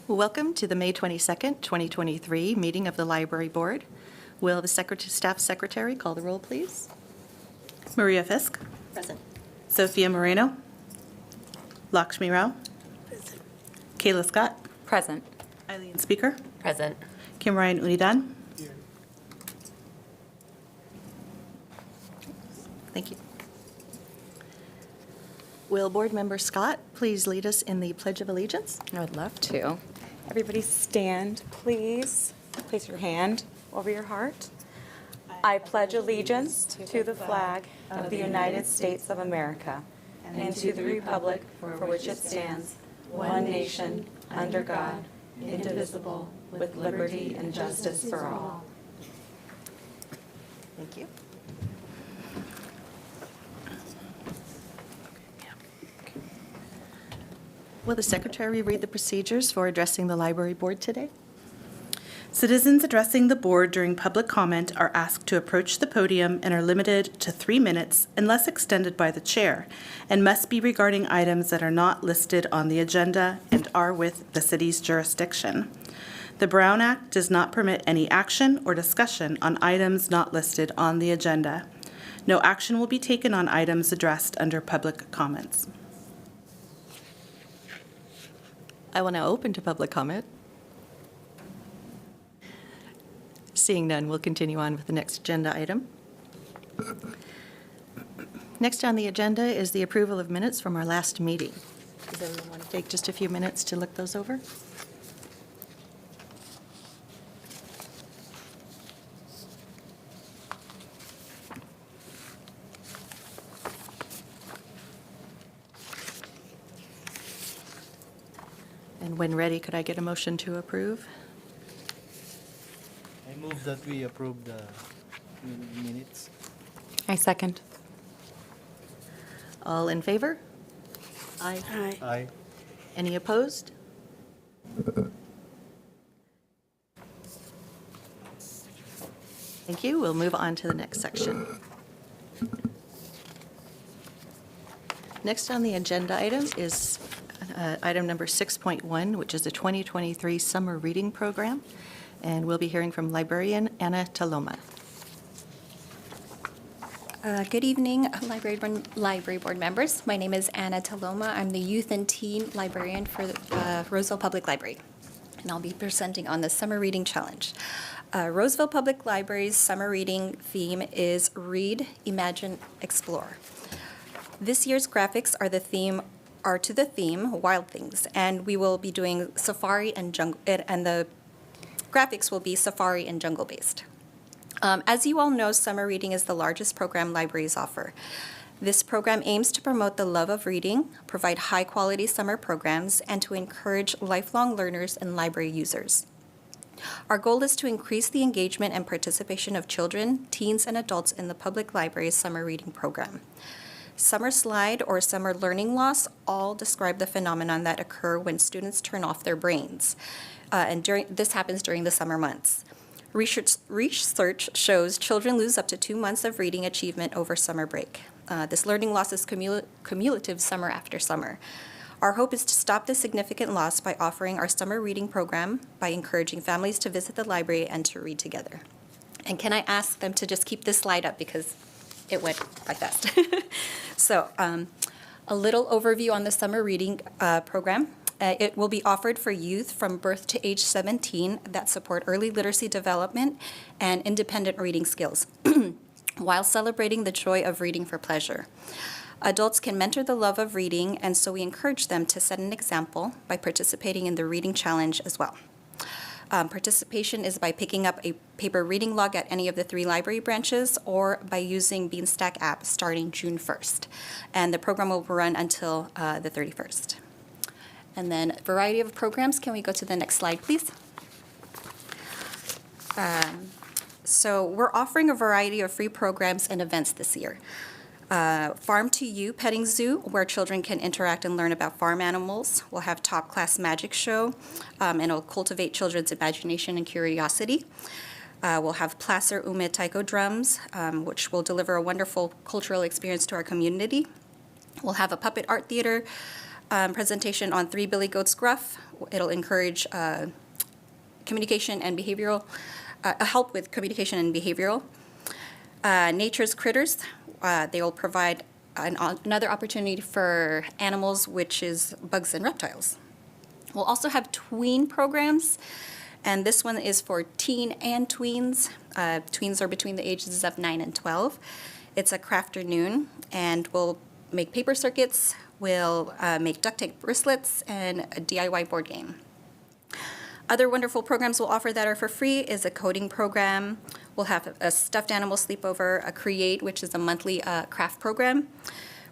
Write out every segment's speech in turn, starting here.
Welcome to the May 22nd, 2023 meeting of the Library Board. Will the Staff Secretary call the roll, please? Maria Fisk. Present. Sophia Moreno. Lakshmi Rao. Present. Kayla Scott. Present. Eileen Speaker. Present. Kim Ryan Unidan. Here. Thank you. Will Board Member Scott please lead us in the Pledge of Allegiance? I would love to. Everybody stand, please. Place your hand over your heart. I pledge allegiance to the flag of the United States of America and to the republic for which it stands, one nation, under God, indivisible, with liberty and justice for all. Thank you. Will the Secretary read the procedures for addressing the Library Board today? Citizens addressing the board during public comment are asked to approach the podium and are limited to 3 minutes unless extended by the chair, and must be regarding items that are not listed on the agenda and are with the city's jurisdiction. The Brown Act does not permit any action or discussion on items not listed on the agenda. No action will be taken on items addressed under public comments. I will now open to public comment. Seeing none, we'll continue on with the next agenda item. Next on the agenda is the approval of minutes from our last meeting. Does everyone want to take just a few minutes to look those over? And when ready, could I get a motion to approve? I move that we approve the minutes. I second. All in favor? Aye. Aye. Aye. Any opposed? Thank you. We'll move on to the next section. Next on the agenda item is item number 6.1, which is the 2023 Summer Reading Program, and we'll be hearing from librarian Anna Taloma. Good evening, Library Board members. My name is Anna Taloma. I'm the Youth and Teen Librarian for Roseville Public Library, and I'll be presenting on the Summer Reading Challenge. Roseville Public Library's summer reading theme is Read, Imagine, Explore. This year's graphics are to the theme Wild Things, and we will be doing safari and jungle, and the graphics will be safari and jungle based. As you all know, summer reading is the largest program libraries offer. This program aims to promote the love of reading, provide high-quality summer programs, and to encourage lifelong learners and library users. Our goal is to increase the engagement and participation of children, teens, and adults in the public library's summer reading program. Summer slide or summer learning loss all describe the phenomenon that occur when students turn off their brains, this happens during the summer months. Research shows children lose up to 2 months of reading achievement over summer break. This learning loss is cumulative summer after summer. Our hope is to stop this significant loss by offering our summer reading program, by encouraging families to visit the library and to read together. And can I ask them to just keep this slide up because it went quite fast. So a little overview on the summer reading program. It will be offered for youth from birth to age 17 that support early literacy development and independent reading skills while celebrating the joy of reading for pleasure. Adults can mentor the love of reading, and so we encourage them to set an example by participating in the reading challenge as well. Participation is by picking up a paper reading log at any of the 3 library branches or by using Beanstack app starting June 1st. And the program will run until the 31st. And then a variety of programs. Can we go to the next slide, please? So we're offering a variety of free programs and events this year. Farm to You Petting Zoo, where children can interact and learn about farm animals. We'll have Top Class Magic Show, and it'll cultivate children's imagination and curiosity. We'll have Placer Ume Taiko Drums, which will deliver a wonderful cultural experience to our community. We'll have a puppet art theater, presentation on 3 Billy Goats Gruff. It'll encourage communication and behavioral, help with communication and behavioral. Nature's Critters, they will provide another opportunity for animals, which is bugs and reptiles. We'll also have tween programs, and this one is for teen and tweens. Tweens are between the ages of 9 and 12. It's a crafternoon, and we'll make paper circuits, we'll make duct tape wristlets, and a DIY board game. Other wonderful programs we'll offer that are for free is a coding program. We'll have a stuffed animal sleepover, a Create, which is a monthly craft program.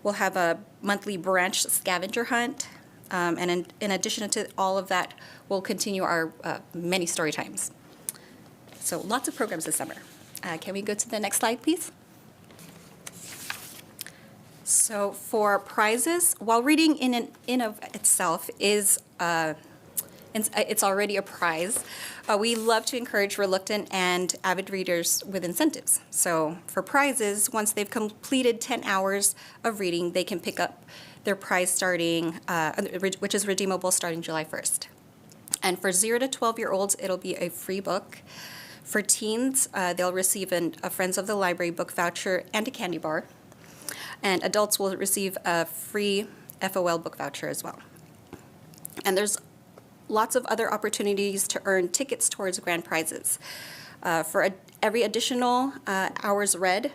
We'll have a monthly branch scavenger hunt. And in addition to all of that, we'll continue our many story times. So lots of programs this summer. Can we go to the next slide, please? So for prizes, while reading in of itself is it's already a prize, we love to encourage reluctant and avid readers with incentives. So for prizes, once they've completed 10 hours of reading, they can pick up their prize starting, which is redeemable starting July 1st. And for 0 to 12-year-olds, it'll be a free book. For teens, they'll receive a Friends of the Library book voucher and a candy bar. And adults will receive a free FOL book voucher as well. And there's lots of other opportunities to earn tickets towards grand prizes. For every additional hours read,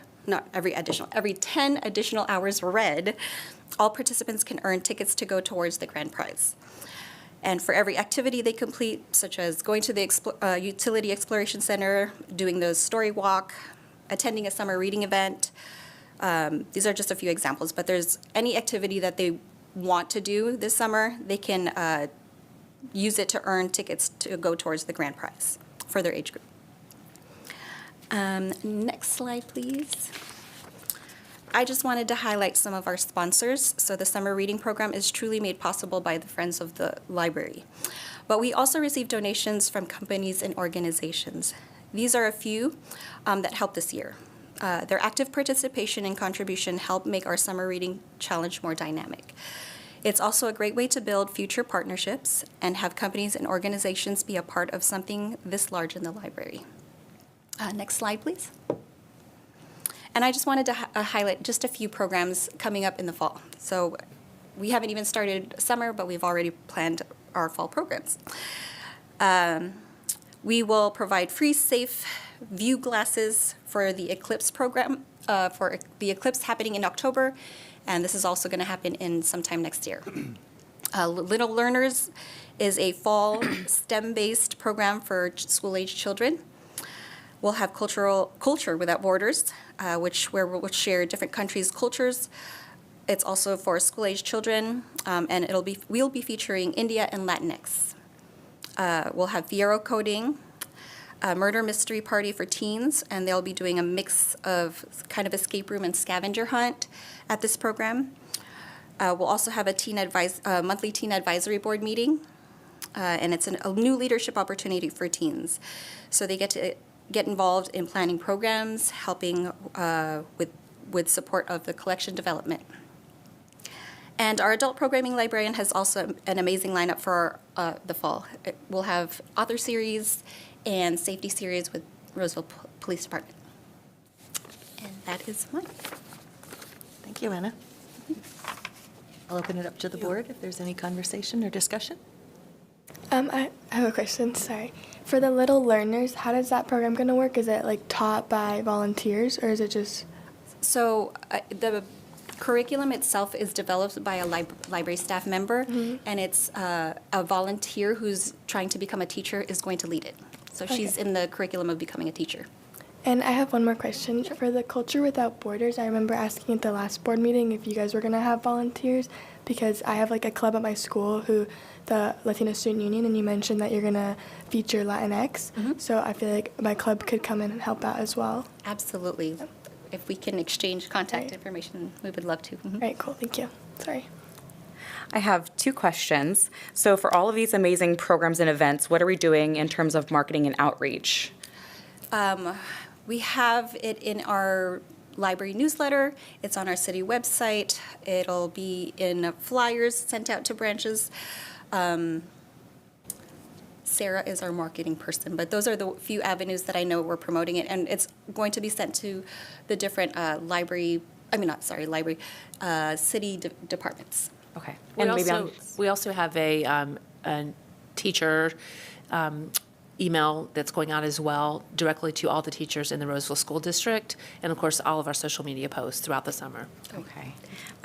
every 10 additional hours read, all participants can earn tickets to go towards the grand prize. And for every activity they complete, such as going to the Utility Exploration Center, doing the story walk, attending a summer reading event, these are just a few examples, but there's any activity that they want to do this summer, they can use it to earn tickets to go towards the grand prize for their age group. Next slide, please. I just wanted to highlight some of our sponsors. So the summer reading program is truly made possible by the Friends of the Library. But we also receive donations from companies and organizations. These are a few that helped this year. Their active participation and contribution help make our summer reading challenge more dynamic. It's also a great way to build future partnerships and have companies and organizations be a part of something this large in the library. Next slide, please. And I just wanted to highlight just a few programs coming up in the fall. So we haven't even started summer, but we've already planned our fall programs. We will provide free, safe view glasses for the Eclipse program, for the Eclipse happening in October, and this is also going to happen in sometime next year. Little Learners is a fall STEM-based program for school-age children. We'll have Culture Without Borders, where we'll share different countries' cultures. It's also for school-age children, and we'll be featuring India and Latinx. We'll have Fiero Coding, a murder mystery party for teens, and they'll be doing a mix of kind of escape room and scavenger hunt at this program. We'll also have a monthly teen advisory board meeting, and it's a new leadership opportunity for teens. So they get to get involved in planning programs, helping with support of the collection development. And our adult programming librarian has also an amazing lineup for the fall. We'll have author series and safety series with Roseville Police Department. And that is mine. Thank you, Anna. I'll open it up to the board if there's any conversation or discussion. I have a question, sorry. For the Little Learners, how does that program going to work? Is it like taught by volunteers or is it just? So the curriculum itself is developed by a library staff member, and it's a volunteer who's trying to become a teacher is going to lead it. So she's in the curriculum of becoming a teacher. And I have one more question. Sure. For the Culture Without Borders, I remember asking at the last board meeting if you guys were going to have volunteers, because I have like a club at my school, the Latino Student Union, and you mentioned that you're going to feature Latinx. Mm-hmm. So I feel like my club could come in and help out as well. Absolutely. If we can exchange contact information, we would love to. Mm-hmm. All right, cool. Thank you. Sorry. I have 2 questions. So for all of these amazing programs and events, what are we doing in terms of marketing and outreach? We have it in our library newsletter. It's on our city website. It'll be in flyers sent out to branches. Sarah is our marketing person, but those are the few avenues that I know we're promoting it, and it's going to be sent to the different city departments. Okay. We And maybe also have a teacher email that's going out as well, directly to all the teachers in the Roseville School District, and of course, all of our social media posts throughout the summer. Okay.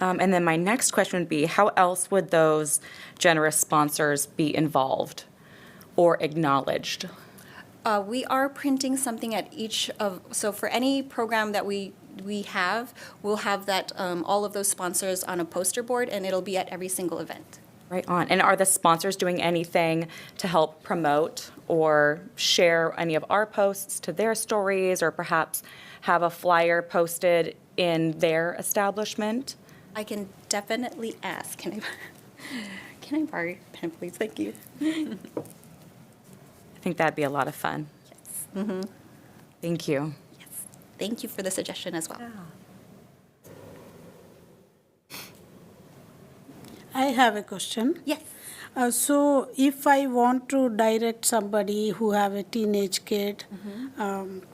And then my next question would be, how else would those generous sponsors be involved or acknowledged? We are printing something at so for any program that we have, we'll have that, all of those sponsors on a poster board, and it'll be at every single event. Right on. And are the sponsors doing anything to help promote or share any of our posts to their stories, or perhaps have a flyer posted in their establishment? I can definitely ask. Can I borrow your pen, please? Thank you. I think that'd be a lot of fun. Yes. Mm-hmm. Thank you. Yes. Thank you for the suggestion as well. I have a question. Yes. So if I want to direct somebody who have a teenage kid,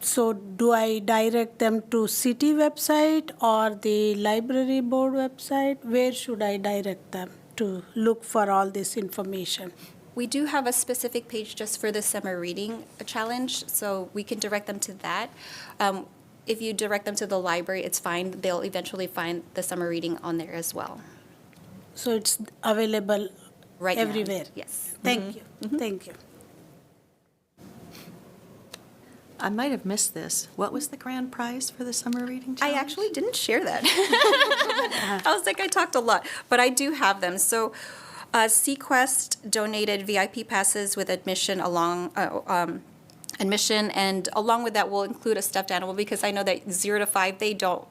so do I direct them to city website or the library board website? Where should I direct them to look for all this information? We do have a specific page just for the summer reading challenge, so we can direct them to that. If you direct them to the library, it's fine. They'll eventually find the summer reading on there as well. So it's available Right now, everywhere? yes. Thank you. Thank you. I might have missed this. What was the grand prize for the summer reading challenge? I actually didn't share that. I was like, I talked a lot, but I do have them. So Sequest donated VIP passes with admission admission, and along with that, we'll include a stuffed animal, because I know that 0 to 5, they don't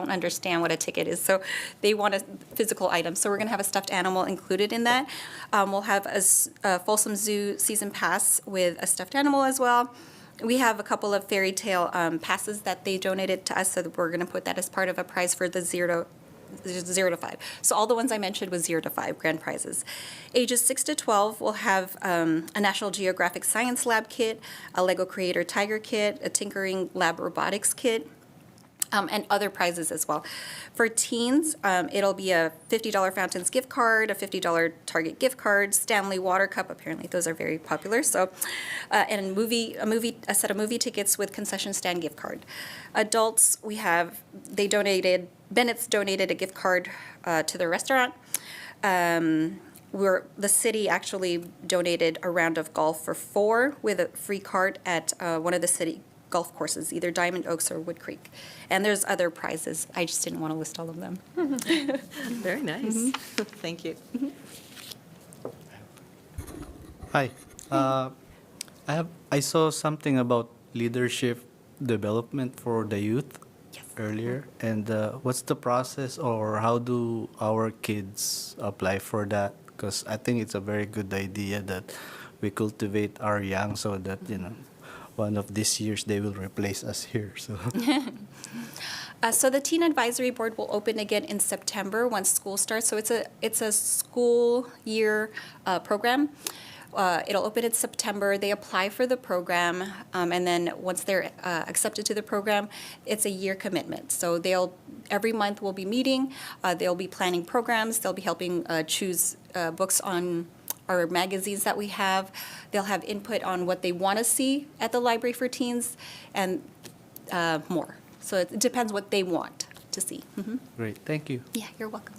understand what a ticket is, so they want a physical item. So we're going to have a stuffed animal included in that. We'll have a Folsom Zoo season pass with a stuffed animal as well. We have a couple of fairy tale passes that they donated to us, so that we're going to put that as part of a prize for the 0 to 5. So all the ones I mentioned was 0 to 5 grand prizes. Ages 6 to 12 will have a National Geographic Science Lab kit, a Lego Creator Tiger kit, a Tinkering Lab Robotics kit, and other prizes as well. For teens, it'll be a $50 Fountains gift card, a $50 Target gift card, Stanley Water Cup. Apparently, those are very popular. So, and a set of movie tickets with concession stand gift card. Adults, Bennett's donated a gift card to the restaurant. The city actually donated a round of golf for 4 with a free cart at one of the city golf courses, either Diamond Oaks or Wood Creek. And there's other prizes. I just didn't want to list all of them. Very nice. Thank you. Hi. I saw something about leadership development for the youth earlier. And what's the process, or how do our kids apply for that? Because I think it's a very good idea that we cultivate our young, so that, one of these years they will replace us here. So. So the Teen Advisory Board will open again in September once school starts. So it's a school year program. It'll open in September. They apply for the program, and then once they're accepted to the program, it's a year commitment. So every month we'll be meeting. They'll be planning programs. They'll be helping choose books on our magazines that we have. They'll have input on what they want to see at the library for teens, and more. So it depends what they want to see. Great, thank you. Yeah, you're welcome.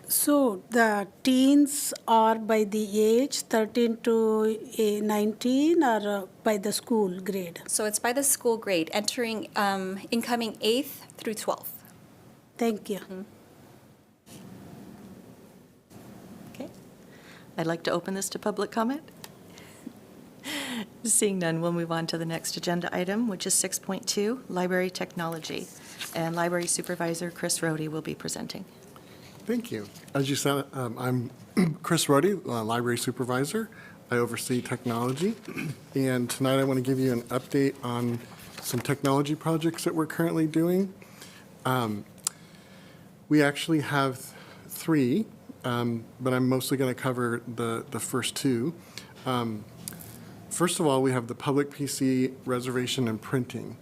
So the teens are by the age 13 to 19, or by the school grade? So it's by the school grade, entering incoming 8th through 12th. Thank you. Okay. I'd like to open this to public comment. Seeing none, we'll move on to the next agenda item, which is 6.2, Library Technology. And Library Supervisor Chris Rohde will be presenting. Thank you. As you said, I'm Chris Rohde, Library Supervisor. I oversee technology. And tonight I want to give you an update on some technology projects that we're currently doing. We actually have 3, but I'm mostly going to cover the first 2. First of all, we have the public PC reservation and printing.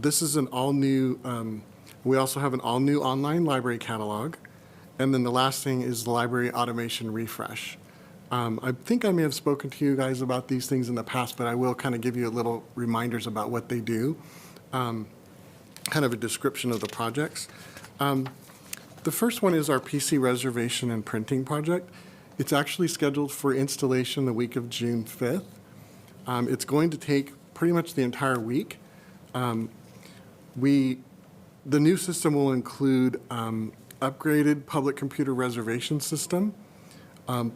This is an all-new, we also have an all-new online library catalog. And then the last thing is the library automation refresh. I think I may have spoken to you guys about these things in the past, but I will kind of give you a little reminders about what they do, kind of a description of the projects. The first one is our PC reservation and printing project. It's actually scheduled for installation the week of June 5th. It's going to take pretty much the entire week. The new system will include upgraded public computer reservation system,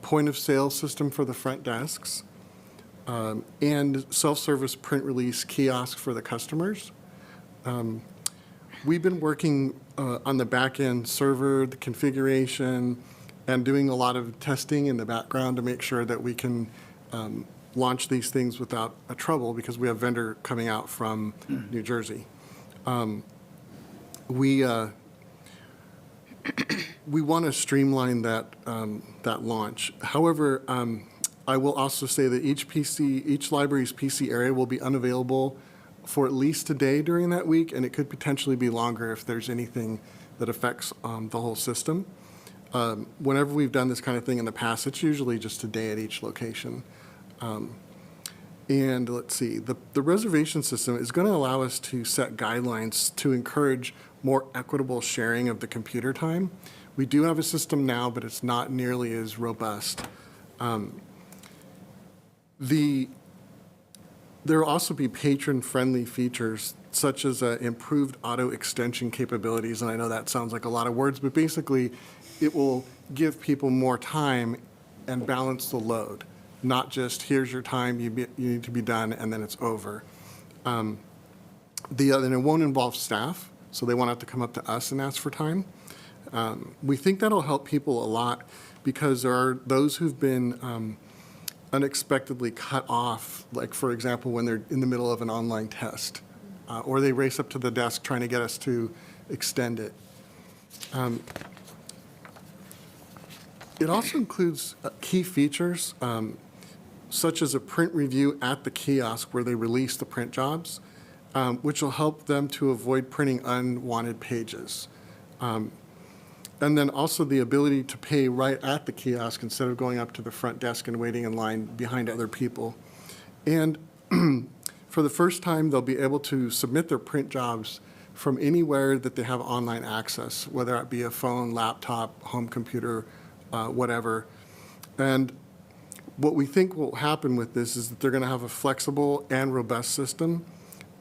point of sale system for the front desks, and self-service print release kiosk for the customers. We've been working on the back-end server, the configuration, and doing a lot of testing in the background to make sure that we can launch these things without a trouble, because we have vendor coming out from New Jersey. We want to streamline that launch. However, I will also say that each library's PC area will be unavailable for at least a day during that week, and it could potentially be longer if there's anything that affects the whole system. Whenever we've done this kind of thing in the past, it's usually just a day at each location. And let's see, the reservation system is going to allow us to set guidelines to encourage more equitable sharing of the computer time. We do have a system now, but it's not nearly as robust. There will also be patron-friendly features, such as improved auto extension capabilities, and I know that sounds like a lot of words, but basically it will give people more time and balance the load, not just here's your time, you need to be done, and then it's over. And it won't involve staff, so they won't have to come up to us and ask for time. We think that'll help people a lot, because there are those who've been unexpectedly cut off, like, for example, when they're in the middle of an online test, or they race up to the desk trying to get us to extend it. It also includes key features, such as a print review at the kiosk where they release the print jobs, which will help them to avoid printing unwanted pages. And then also the ability to pay right at the kiosk instead of going up to the front desk and waiting in line behind other people. And for the first time, they'll be able to submit their print jobs from anywhere that they have online access, whether it be a phone, laptop, home computer, whatever. And what we think will happen with this is that they're going to have a flexible and robust system.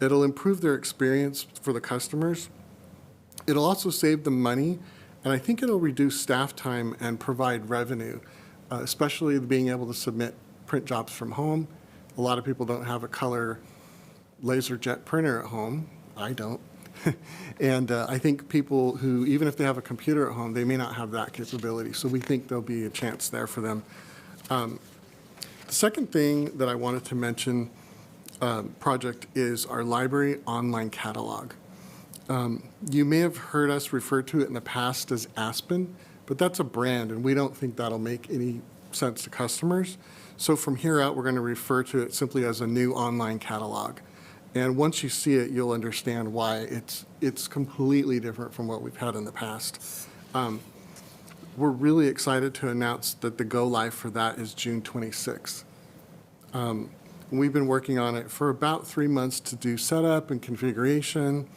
It'll improve their experience for the customers. It'll also save them money, and I think it'll reduce staff time and provide revenue, especially being able to submit print jobs from home. A lot of people don't have a color LaserJet printer at home. I don't. And I think people who, even if they have a computer at home, they may not have that capability. So we think there'll be a chance there for them. The second thing that I wanted to mention, project, is our library online catalog. You may have heard us refer to it in the past as Aspen, but that's a brand, and we don't think that'll make any sense to customers. So from here out, we're going to refer to it simply as a new online catalog. And once you see it, you'll understand why it's completely different from what we've had in the past. We're really excited to announce that the go live for that is June 26th. We've been working on it for about 3 months to do setup and configuration,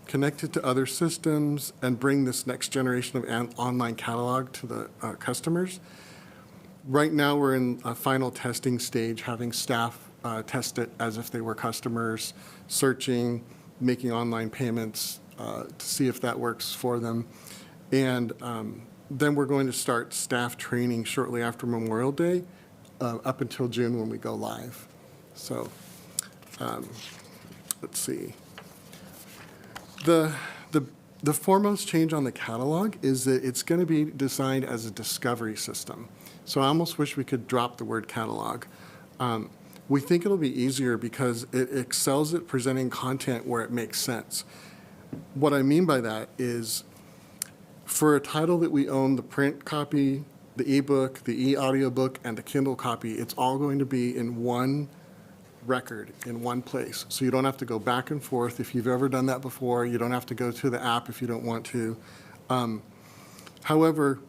connect it to other systems, and bring this next generation of online catalog to the customers. Right now, we're in a final testing stage, having staff test it as if they were customers, searching, making online payments to see if that works for them. And then we're going to start staff training shortly after Memorial Day, up until June when we go live. So let's see. The foremost change on the catalog is that it's going to be designed as a discovery system. So I almost wish we could drop the word catalog. We think it'll be easier because it excels at presenting content where it makes sense. What I mean by that is, for a title that we own the print copy, the ebook, the e-audiobook, and the Kindle copy, it's all going to be in one record, in one place. So you don't have to go back and forth. If you've ever done that before, you don't have to go to the app if you don't want to. However,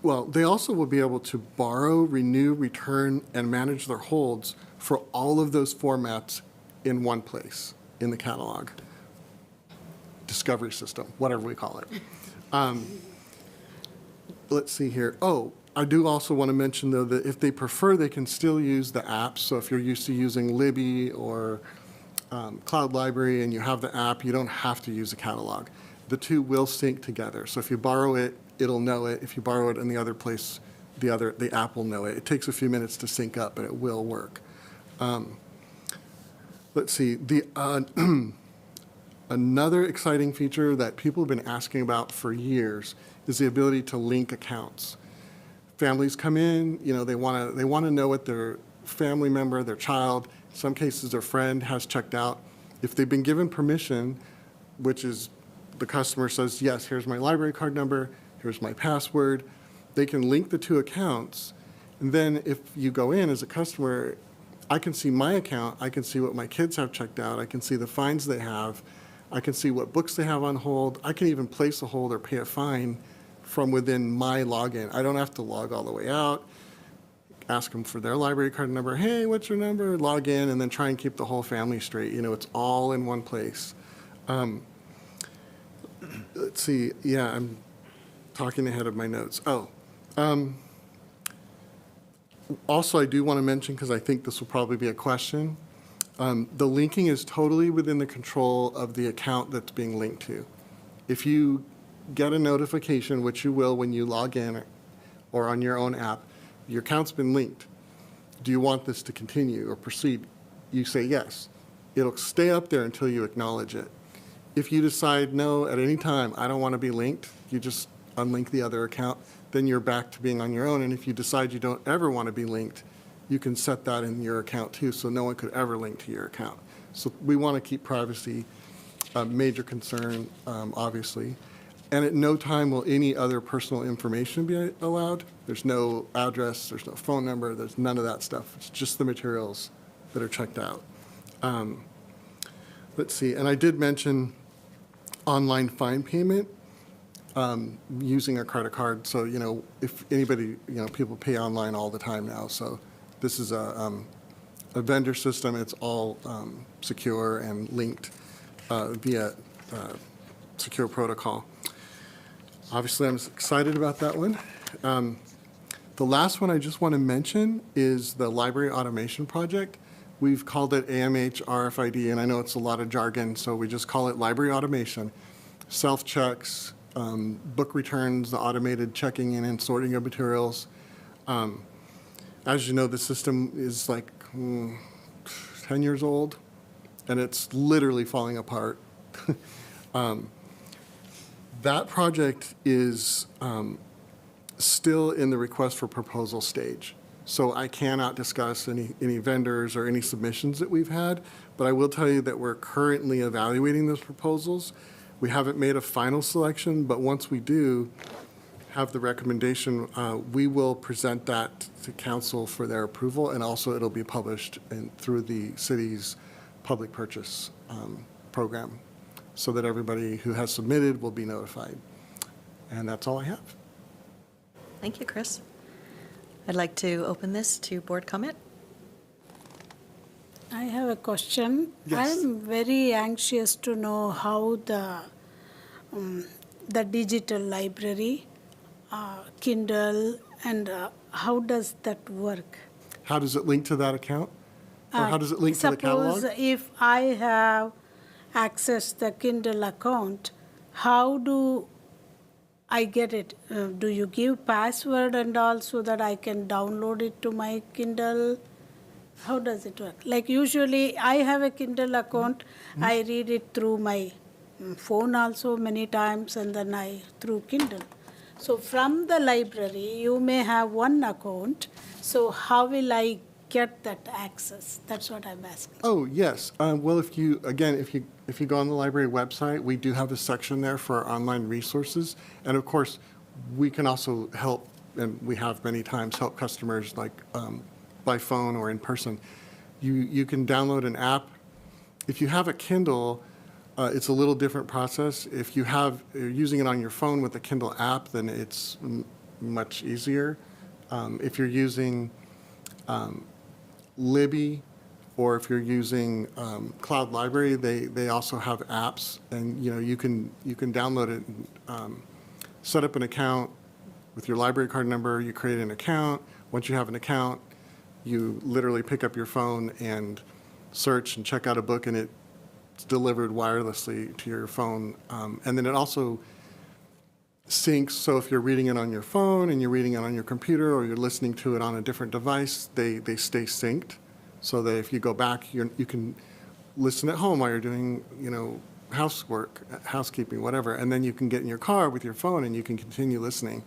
well, they also will be able to borrow, renew, return, and manage their holds for all of those formats in one place in the catalog. Discovery system, whatever we call it. Let's see here. Oh, I do also want to mention, though, that if they prefer, they can still use the apps. So if you're used to using Libby or Cloud Library and you have the app, you don't have to use a catalog. The two will sync together. So if you borrow it, it'll know it. If you borrow it in the other place, the app will know it. It takes a few minutes to sync up, but it will work. Let's see. Another exciting feature that people have been asking about for years is the ability to link accounts. Families come in, they want to know what their family member, their child, in some cases their friend has checked out. If they've been given permission, which is the customer says, yes, here's my library card number, here's my password, they can link the two accounts. And then if you go in as a customer, I can see my account, I can see what my kids have checked out, I can see the fines they have, I can see what books they have on hold, I can even place a hold or pay a fine from within my login. I don't have to log all the way out, ask them for their library card number, hey, what's your number, log in, and then try and keep the whole family straight. It's all in one place. Let's see, yeah, I'm talking ahead of my notes. Also, I do want to mention, because I think this will probably be a question, the linking is totally within the control of the account that's being linked to. If you get a notification, which you will when you log in or on your own app, your account's been linked. Do you want this to continue or proceed? You say yes. It'll stay up there until you acknowledge it. If you decide, no, at any time, I don't want to be linked, you just unlink the other account, then you're back to being on your own. And if you decide you don't ever want to be linked, you can set that in your account too, so no one could ever link to your account. So we want to keep privacy a major concern, obviously. And at no time will any other personal information be allowed. There's no address, there's no phone number, there's none of that stuff. It's just the materials that are checked out. Let's see, and I did mention online fine payment using a credit card. So, if anybody, people pay online all the time now. So this is a vendor system. It's all secure and linked via secure protocol. Obviously, I'm excited about that one. The last one I just want to mention is the library automation project. We've called it AMH RFID, and I know it's a lot of jargon, so we just call it library automation. Self-checks, book returns, the automated checking in and sorting of materials. As you know, the system is like 10 years old, and it's literally falling apart. That project is still in the request for proposal stage. So I cannot discuss any vendors or any submissions that we've had, but I will tell you that we're currently evaluating those proposals. We haven't made a final selection, but once we do have the recommendation, we will present that to council for their approval, and also it'll be published through the city's public purchase program, so that everybody who has submitted will be notified. And that's all I have. Thank you, Chris. I'd like to open this to board comment. I have a question. Yes. I'm very anxious to know how the digital library, Kindle, and how does that work? How does it link to that account? Or how does it link to the catalog? Suppose if I have accessed the Kindle account, how do I get it? Do you give password and all so that I can download it to my Kindle? How does it work? Like usually I have a Kindle account, I read it through my phone also many times, and then through Kindle. So from the library, you may have one account, so how will I get that access? That's what I'm asking. Oh, yes. Well, if you go on the library website, we do have a section there for our online resources. And of course, we can also help, and we have many times helped customers like by phone or in person. You can download an app. If you have a Kindle, it's a little different process. If you're using it on your phone with the Kindle app, then it's much easier. If you're using Libby, or if you're using Cloud Library, they also have apps, and you can download it, and, set up an account with your library card number. You create an account. Once you have an account, you literally pick up your phone and search and check out a book, and it's delivered wirelessly to your phone. And then it also syncs, so if you're reading it on your phone and you're reading it on your computer, or you're listening to it on a different device, they stay synced, so that if you go back, you can listen at home while you're doing, housework, housekeeping, whatever, and then you can get in your car with your phone and you can continue listening.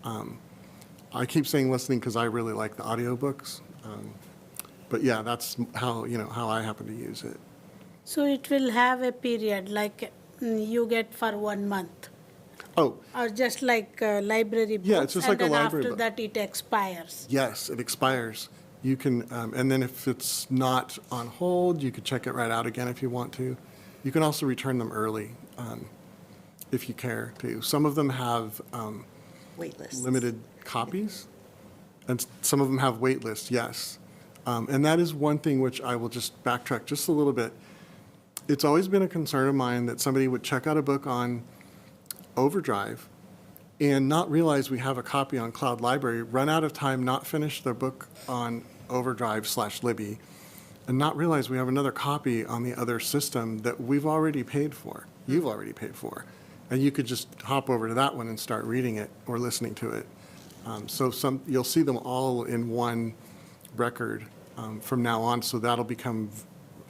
I keep saying listening because I really like the audiobooks. But yeah, that's how I happen to use it. So it will have a period, like you get for 1 month? Oh, Or just like library books? Yeah, it's just like a library book. And then after that, it expires? yes, it expires. You can, and then if it's not on hold, you could check it right out again if you want to. You can also return them early if you care to. Some of them have Wait lists. limited copies, and some of them have wait lists, yes. And that is one thing which I will just backtrack just a little bit. It's always been a concern of mine that somebody would check out a book on Overdrive and not realize we have a copy on Cloud Library, run out of time, not finish their book on Overdrive/Libby, and not realize we have another copy on the other system that we've already paid for, you've already paid for. And you could just hop over to that one and start reading it or listening to it. So you'll see them all in one record from now on, so that'll become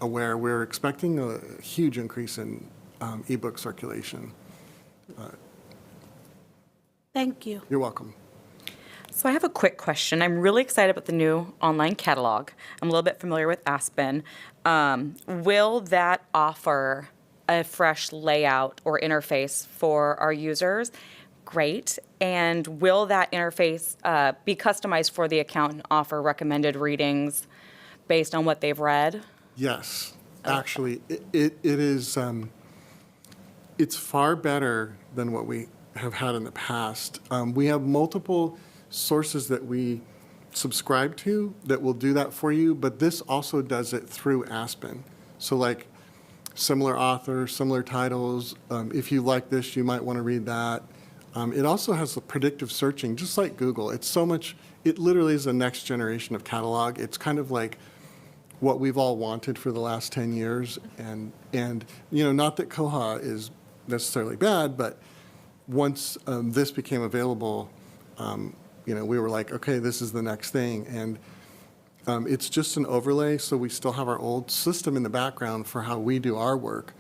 aware. We're expecting a huge increase in ebook circulation. Thank you. You're welcome. So I have a quick question. I'm really excited about the new online catalog. I'm a little bit familiar with Aspen. Will that offer a fresh layout or interface for our users? Great. And will that interface be customized for the account and offer recommended readings based on what they've read? Yes, actually, it is, it's far better than what we have had in the past. We have multiple sources that we subscribe to that will do that for you, but this also does it through Aspen. So like similar authors, similar titles, if you like this, you might want to read that. It also has the predictive searching, just like Google. It's so much, it literally is the next generation of catalog. It's kind of like what we've all wanted for the last 10 years. And not that Koha is necessarily bad, but once this became available, we were like, okay, this is the next thing. And it's just an overlay, so we still have our old system in the background for how we do our work,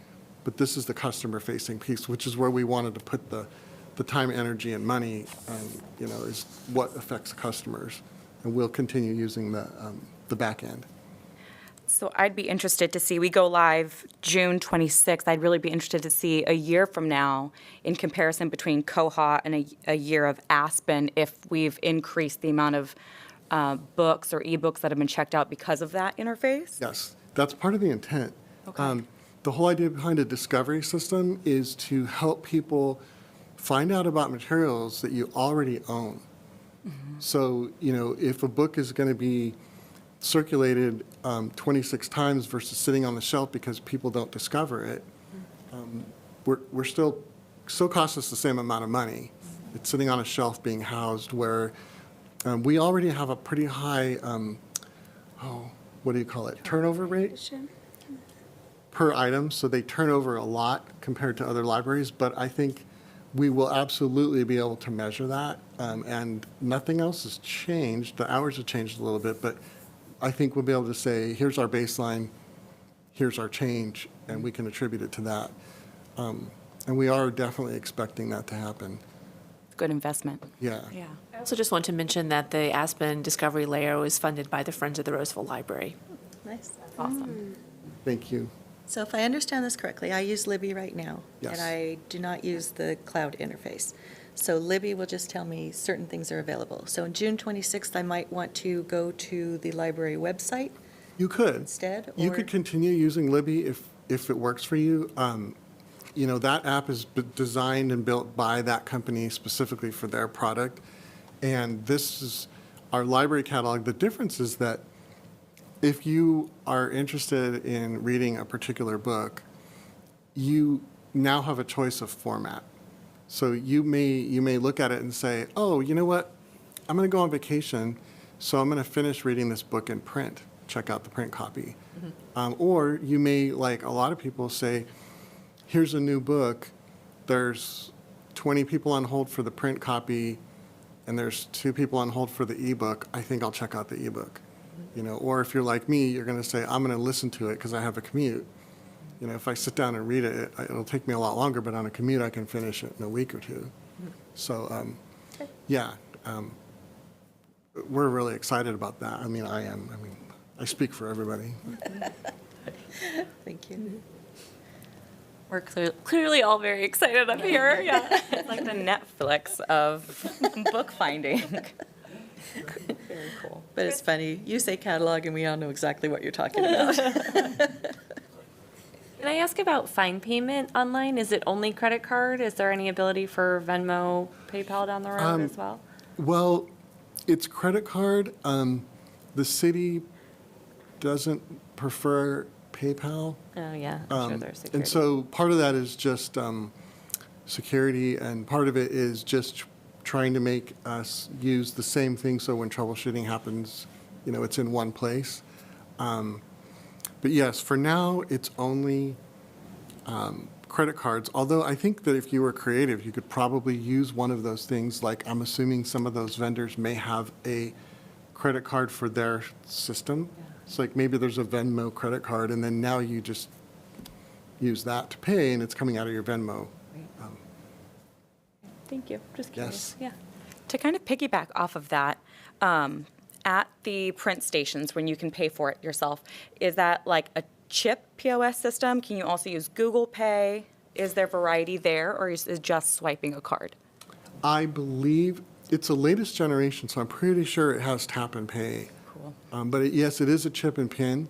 but this is the customer-facing piece, which is where we wanted to put the time, energy, and money, is what affects customers. And we'll continue using the back end. So I'd be interested to see, we go live June 26th. I'd really be interested to see a year from now in comparison between Koha and a year of Aspen, if we've increased the amount of books or ebooks that have been checked out because of that interface. Yes, that's part of the intent. Okay. The whole idea behind a discovery system is to help people find out about materials that you already own. Mm-hmm. So, if a book is going to be circulated 26 times versus sitting on the shelf because people don't discover it, we're still costs us the same amount of money. It's sitting on a shelf being housed where we already have a pretty high, turnover rate per item. So they turn over a lot compared to other libraries, but I think we will absolutely be able to measure that. And nothing else has changed. The hours have changed a little bit, but I think we'll be able to say, here's our baseline, here's our change, and we can attribute it to that. And we are definitely expecting that to happen. good investment. Yeah. Yeah. I also just want to mention that the Aspen Discovery Layer was funded by the Friends of the Roseville Library. Nice. Awesome. Thank you. So if I understand this correctly, I use Libby right now. Yes. And I do not use the cloud interface. So Libby will just tell me certain things are available. So on June 26th, I might want to go to the library website You could. instead? You or- could continue using Libby if it works for you. You know, that app is designed and built by that company specifically for their product. And this is our library catalog. The difference is that if you are interested in reading a particular book, you now have a choice of format. So you may look at it and say, oh, you know what? I'm going to go on vacation, so I'm going to finish reading this book in print. Check out the print copy. Or you may, like a lot of people, say, here's a new book. There's 20 people on hold for the print copy, and there's 2 people on hold for the ebook. I think I'll check out the ebook. You know, or if you're like me, you're going to say, I'm going to listen to it because I have a commute. You know, if I sit down and read it, it'll take me a lot longer, but on a commute, I can finish it in a week or 2. So, yeah, we're really excited about that. I mean, I am. I mean, I speak for everybody. Thank you. We're clearly all very excited up here. Yeah. It's like the Netflix of book finding. Very cool. But it's funny, you say catalog and we all know exactly what you're talking about. Can I ask about fine payment online? Is it only credit card? Is there any ability for Venmo, PayPal down the road as well? Well, it's credit card. The city doesn't prefer PayPal. Oh, yeah, I'm sure there's security. And so part of that is just security, and part of it is just trying to make us use the same thing so when troubleshooting happens, you know, it's in one place. But yes, for now, it's only credit cards, although I think that if you were creative, you could probably use one of those things. Like, I'm assuming some of those vendors may have a credit card for their system. It's like maybe there's a Venmo credit card, and then now you just use that to pay, and it's coming out of your Venmo. Thank you. Just curious. Yes. Yeah. To kind of piggyback off of that, at the print stations, when you can pay for it yourself, is that like a chip POS system? Can you also use Google Pay? Is there variety there, or is it just swiping a card? I believe it's the latest generation, so I'm pretty sure it has tap and pay. Cool. But yes, it is a chip and pin,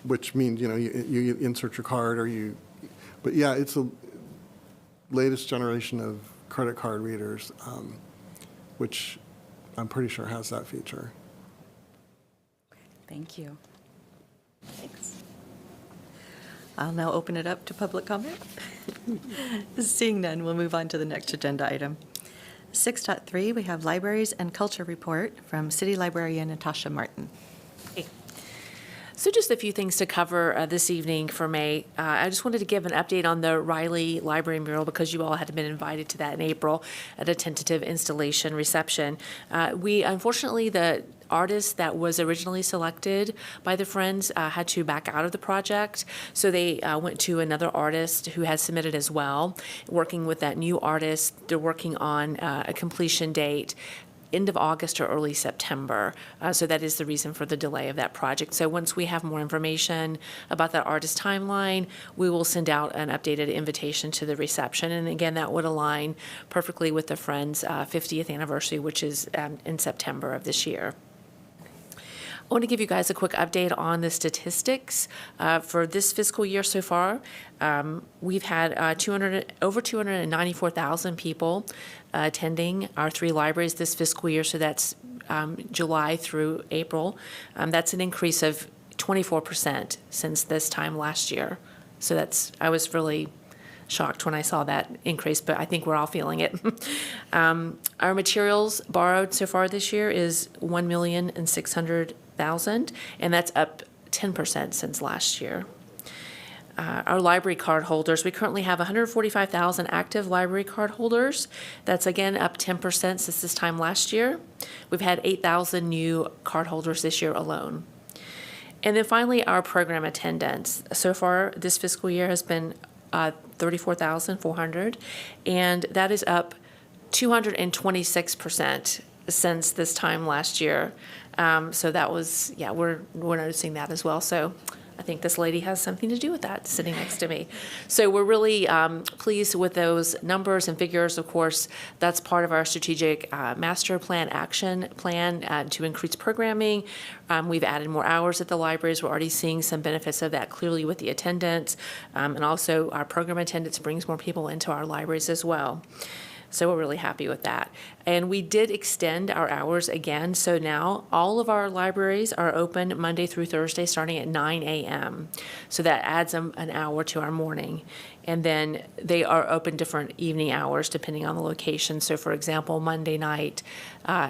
which means, you know, you insert your card but yeah, it's the latest generation of credit card readers, which I'm pretty sure has that feature. Thank you. Thanks. I'll now open it up to public comment. Seeing none, we'll move on to the next agenda item. 6.3, we have Libraries and Culture Report from City Librarian Natasha Martin. So just a few things to cover this evening for May. I just wanted to give an update on the Riley Library Mural because you all had been invited to that in April at a tentative installation reception. Unfortunately, the artist that was originally selected by the Friends had to back out of the project, so they went to another artist who has submitted as well. Working with that new artist, they're working on a completion date end of August or early September. So that is the reason for the delay of that project. So once we have more information about that artist timeline, we will send out an updated invitation to the reception. And again, that would align perfectly with the Friends' 50th anniversary, which is in September of this year. I want to give you guys a quick update on the statistics for this fiscal year so far. We've had over 294,000 people attending our 3 libraries this fiscal year, so that's July through April. That's an increase of 24% since this time last year. So I was really shocked when I saw that increase, but I think we're all feeling it. Our materials borrowed so far this year is $1,600,000, and that's up 10% since last year. Our library card holders, we currently have 145,000 active library card holders. That's again up 10% since this time last year. We've had 8,000 new card holders this year alone. And then finally, our program attendance. So far this fiscal year has been 34,400, and that is up 226% since this time last year. So that was, yeah, we're noticing that as well. So I think this lady has something to do with that, sitting next to me. So we're really pleased with those numbers and figures. Of course, that's part of our strategic master plan, action plan to increase programming. We've added more hours at the libraries. We're already seeing some benefits of that clearly with the attendance. And also our program attendance brings more people into our libraries as well. So we're really happy with that. And we did extend our hours again. So now all of our libraries are open Monday through Thursday starting at 9 a.m. So that adds an hour to our morning. And then they are open different evening hours depending on the location. So for example, Monday night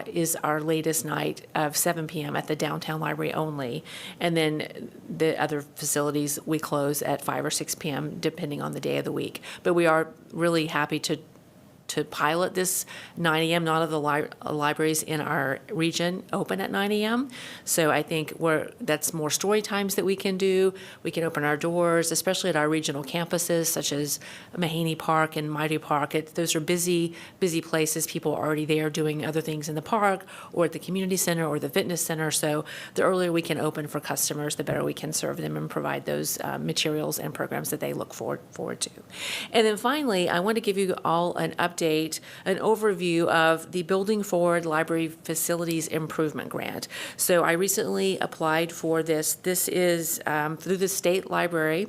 is our latest night of 7 p.m. at the downtown library only. And then the other facilities we close at 5 or 6 p.m. depending on the day of the week. But we are really happy to pilot this 9 a.m. None of the libraries in our region open at 9 a.m. So I think that's more story times that we can do. We can open our doors, especially at our regional campuses, such as Mahaney Park and Mighty Park. Those are busy places. People are already there doing other things in the park or at the community center or the fitness center. So the earlier we can open for customers, the better we can serve them and provide those materials and programs that they look forward to. And then finally, I want to give you all an update, an overview of the Building Forward Library Facilities Improvement Grant. So I recently applied for this. This is through the state library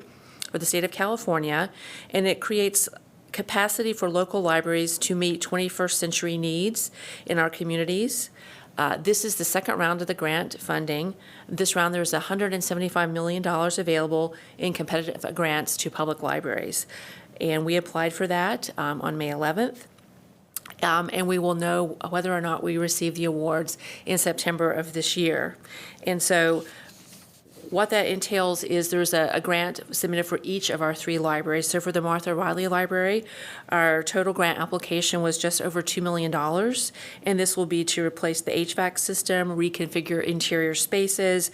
or the state of California, and it creates capacity for local libraries to meet 21st century needs in our communities. This is the second round of the grant funding. This round, there's $175 million available in competitive grants to public libraries. And we applied for that on May 11th. And we will know whether or not we receive the awards in September of this year. And so what that entails is there's a grant submitted for each of our 3 libraries. So for the Martha Riley Library, our total grant application was just over $2 million. And this will be to replace the HVAC system, reconfigure interior spaces,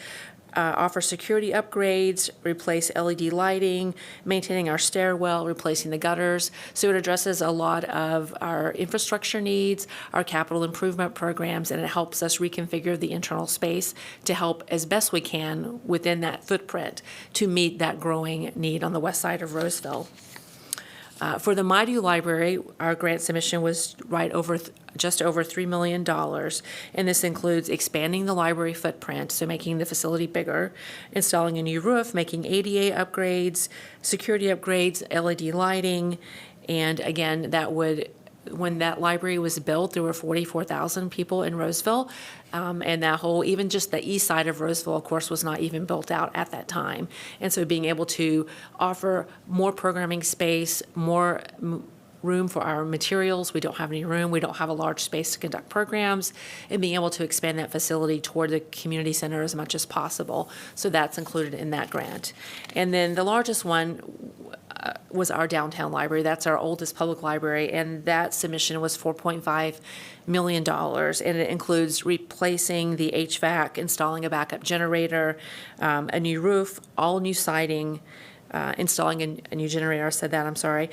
offer security upgrades, replace LED lighting, maintaining our stairwell, replacing the gutters. So it addresses a lot of our infrastructure needs, our capital improvement programs, and it helps us reconfigure the internal space to help as best we can within that footprint to meet that growing need on the west side of Roseville. For the Mighty Library, our grant submission was just over $3 million, and this includes expanding the library footprint, so making the facility bigger, installing a new roof, making ADA upgrades, security upgrades, LED lighting, and again, when that library was built, there were 44,000 people in Roseville, and that whole, even just the east side of Roseville, of course, was not even built out at that time. And so being able to offer more programming space, more room for our materials, we don't have any room, we don't have a large space to conduct programs, and being able to expand that facility toward the community center as much as possible. So that's included in that grant. And then the largest one was our downtown library. That's our oldest public library, and that submission was $4.5 million, and it includes replacing the HVAC, installing a backup generator, a new roof, all new siding, installing a new generator, I said that, I'm sorry,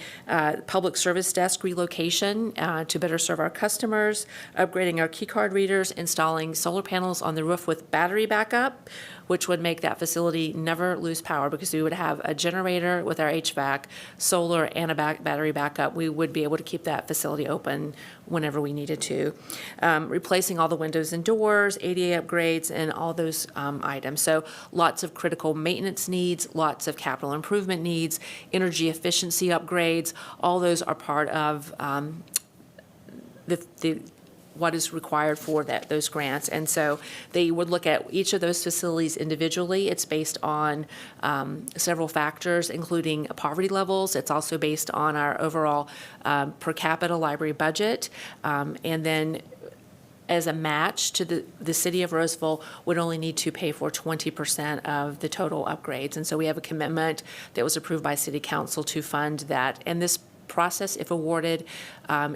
public service desk relocation to better serve our customers, upgrading our key card readers, installing solar panels on the roof with battery backup, which would make that facility never lose power because we would have a generator with our HVAC, solar, and a battery backup. We would be able to keep that facility open whenever we needed to. Replacing all the windows and doors, ADA upgrades, and all those items. So lots of critical maintenance needs, lots of capital improvement needs, energy efficiency upgrades. All those are part of what is required for those grants. And so they would look at each of those facilities individually. It's based on several factors, including poverty levels. It's also based on our overall per capita library budget. And then as a match to the city of Roseville would only need to pay for 20% of the total upgrades. And so we have a commitment that was approved by City Council to fund that. And this process, if awarded,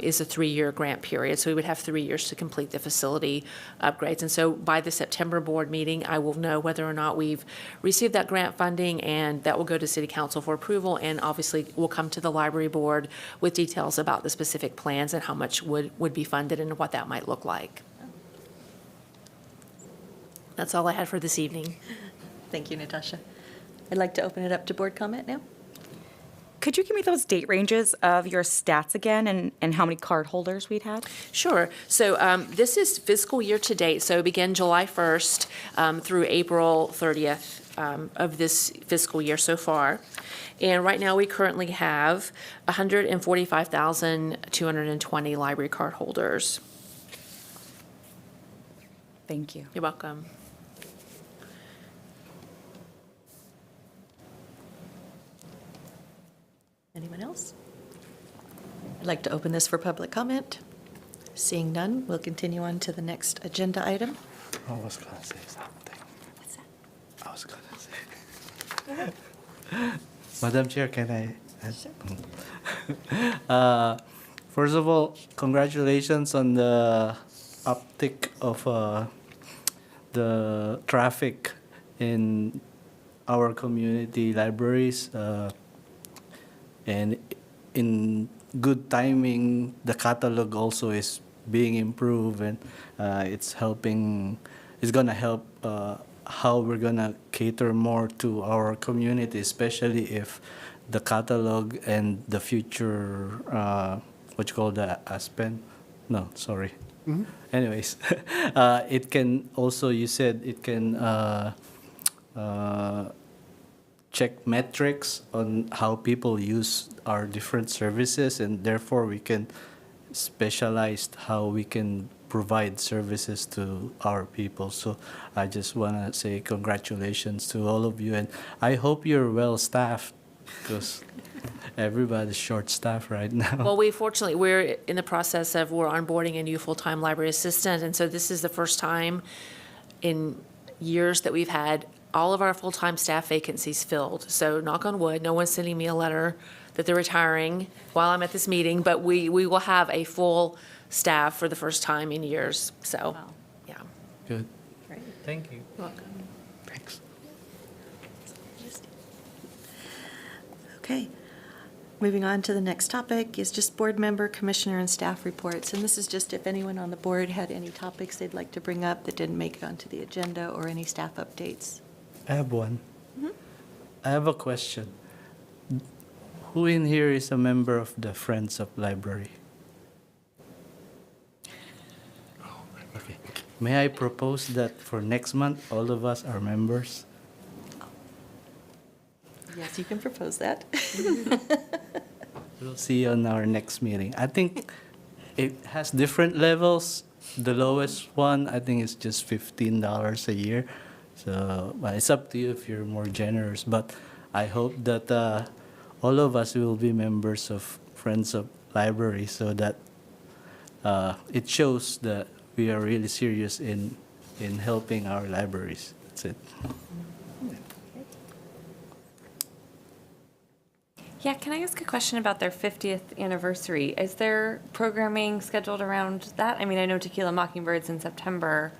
is a 3-year grant period. So we would have 3 years to complete the facility upgrades. And so by the September board meeting, I will know whether or not we've received that grant funding, and that will go to City Council for approval. And obviously, we'll come to the library board with details about the specific plans and how much would be funded and what that might look like. That's all I had for this evening. Thank you, Natasha. I'd like to open it up to board comment now. Could you give me those date ranges of your stats again and how many card holders we'd had? Sure. So this is fiscal year to date, so begin July 1st through April 30th of this fiscal year so far. And right now, we currently have 145,220 library card holders. Thank you. You're welcome. Anyone else? I'd like to open this for public comment. Seeing none, we'll continue on to the next agenda item. I was going to say something. What's that? I was going to say. Madam Chair, can I? First of all, congratulations on the uptick of the traffic in our community libraries. And in good timing, the catalog also is being improved, and it's helping. It's gonna help how we're gonna cater more to our community, especially if the catalog and the future what you call the Aspen? No, sorry. Anyways, it can also. You said it can. Check metrics on how people use our different services, and therefore we can specialize how we can provide services to our people. So I just want to say congratulations to all of you, and I hope you're well staffed, because everybody's short staffed right now. Well, we're in the process of, we're onboarding a new full-time library assistant, and so this is the first time in years that we've had all of our full-time staff vacancies filled. So knock on wood, no one's sending me a letter that they're retiring while I'm at this meeting, but we will have a full staff for the first time in years. So, yeah. Good. Great. Thank you. Welcome. Thanks. Okay. Moving on to the next topic is just board member, commissioner, and staff reports. And this is just if anyone on the board had any topics they'd like to bring up that didn't make it onto the agenda, or any staff updates. I have one. I have a question. Who in here is a member of the Friends of Library? Okay. May I propose that for next month, all of us are members? Yes, you can propose that. We'll see you on our next meeting. I think it has different levels. The lowest one, I think, is just $15 a year. So, but it's up to you if you're more generous. But I hope that all of us will be members of Friends of Library, so that it shows that we are really serious in helping our libraries. That's it. Yeah, can I ask a question about their 50th anniversary? Is there programming scheduled around that? I mean, I know Tequila Mockingbird's in September.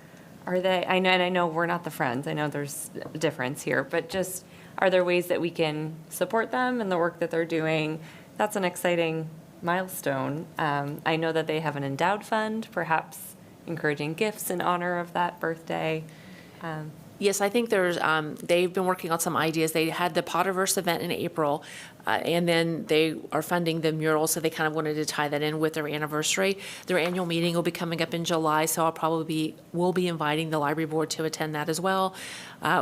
Are they, I know we're not the Friends. I know there's a difference here, but just, are there ways that we can support them in the work that they're doing? That's an exciting milestone. I know that they have an endowed fund, perhaps encouraging gifts in honor of that birthday. Yes, I think they've been working on some ideas. They had the Potterverse event in April, and then they are funding the mural, so they kind of wanted to tie that in with their anniversary. Their annual meeting will be coming up in July, so we'll be inviting the library board to attend that as well.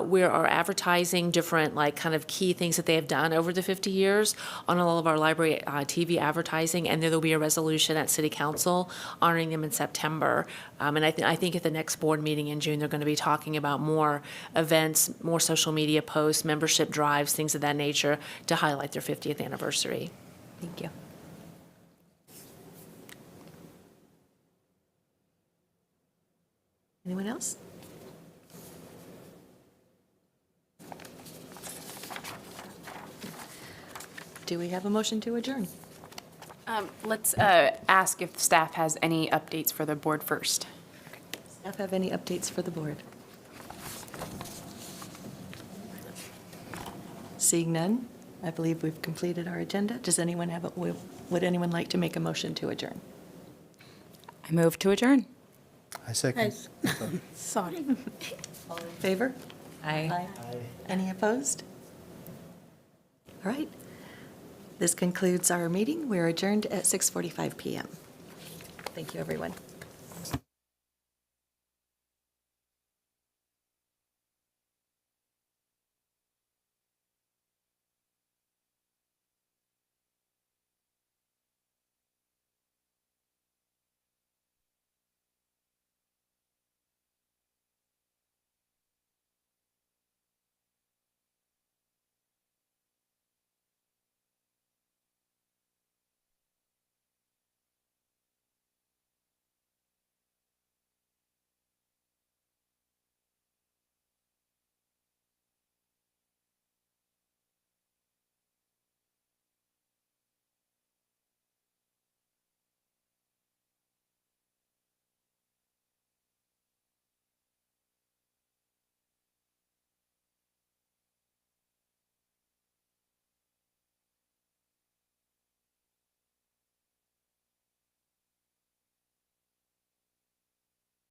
We are advertising different, like, kind of key things that they have done over the 50 years on all of our library TV advertising, and there will be a resolution at City Council honoring them in September. And I think at the next board meeting in June, they're going to be talking about more events, more social media posts, membership drives, things of that nature to highlight their 50th anniversary. Thank you. Anyone else? Do we have a motion to adjourn? Let's ask if staff has any updates for the board first. Staff have any updates for the board? Seeing none, I believe we've completed our agenda. Does anyone have, would anyone like to make a motion to adjourn? I move to adjourn. I second. Sorry. All in favor? Aye. Any opposed? All right. This concludes our meeting. We're adjourned at 6:45 PM. Thank you, everyone.